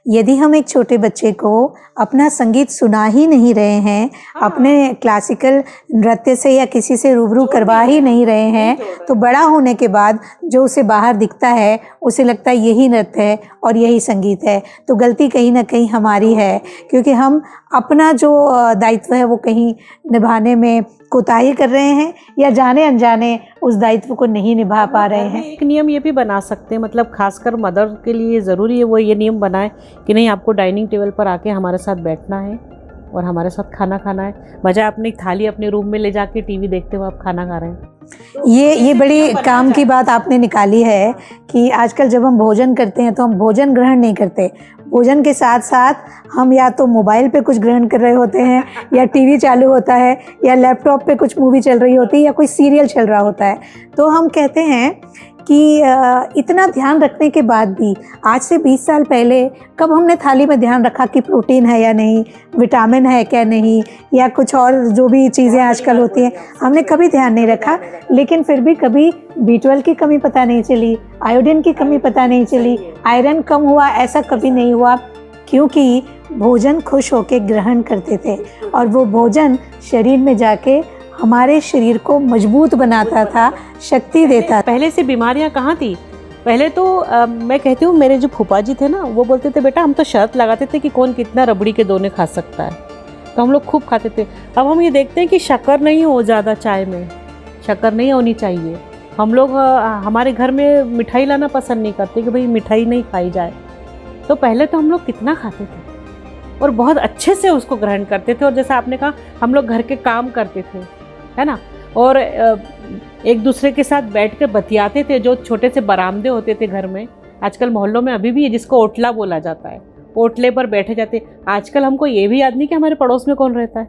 यदि हम एक छोटे बच्चे को अपना संगीत सुना ही नहीं रहे हैं, अपने क्लासिकल नृत्य से या किसी से रूबरू करवा ही नहीं रहे हैं, तो बड़ा होने के बाद जो उसे बाहर दिखता है उसे लगता है यही नृत्य है और यही संगीत है। तो गलती कहीं ना कहीं हमारी है, क्योंकि हम अपना जो दायित्व है वो कहीं निभाने में कोताही कर रहे हैं या जाने अनजाने उस दायित्व को नहीं निभा पा रहे हैं। एक नियम ये भी बना सकते हैं, मतलब खासकर मदर के लिए ज़रूरी है वो ये नियम बनाए कि नहीं, आपको डाइनिंग टेबल पर आके हमारे साथ बैठना है और हमारे साथ खाना खाना है, बजाय अपनी थाली अपने रूम में ले जाके टीवी देखते हुए आप खाना खा रहे हैं। ये बड़ी काम की बात आपने निकाली है कि आजकल जब हम भोजन करते हैं तो हम भोजन ग्रहण नहीं करते, भोजन के साथ साथ हम या तो मोबाइल पे कुछ ग्रहण कर रहे होते हैं या टीवी चालू होता है या लैपटॉप पे कुछ मूवी चल रही होती है या कोई सीरियल चल रहा होता है। तो हम कहते हैं कि इतना ध्यान रखने के बाद भी आज से 20 साल पहले कब हमने थाली में ध्यान रखा कि प्रोटीन है या नहीं, विटामिन है क्या नहीं, या कुछ और जो भी चीज़ें आजकल होती हैं हमने कभी ध्यान नहीं रखा। लेकिन फिर भी कभी B12 की कमी पता नहीं चली, आयोडीन की कमी पता नहीं चली, आयरन कम हुआ ऐसा कभी नहीं हुआ, क्योंकि भोजन खुश होकर ग्रहण करते थे और वो भोजन शरीर में जाके हमारे शरीर को मजबूत बनाता था, शक्ति देता। पहले से बीमारियां कहाँ थी? पहले तो मैं कहती हूँ मेरे जो फूफा जी थे ना, वो बोलते थे बेटा हम तो शर्त लगाते थे कि कौन कितना रबड़ी के दोने खा सकता है, तो हम लोग खूब खाते थे। अब हम ये देखते हैं कि शक्कर नहीं हो, ज़्यादा चाय में शक्कर नहीं होनी चाहिए। हम लोग हमारे घर में मिठाई लाना पसंद नहीं करते कि भाई मिठाई नहीं खाई जाए। तो पहले तो हम लोग कितना खाते थे और बहुत अच्छे से उसको ग्रहण करते थे। और जैसा आपने कहा हम लोग घर के काम करते थे, है ना, और एक दूसरे के साथ बैठ कर बतियाते थे। जो छोटे से बरामदे होते थे घर में, आजकल मोहल्लों में अभी भी है जिसको ओटला बोला जाता है, ओटले पर बैठे जाते। आजकल हमको ये भी याद नहीं कि हमारे पड़ोस में कौन रहता है।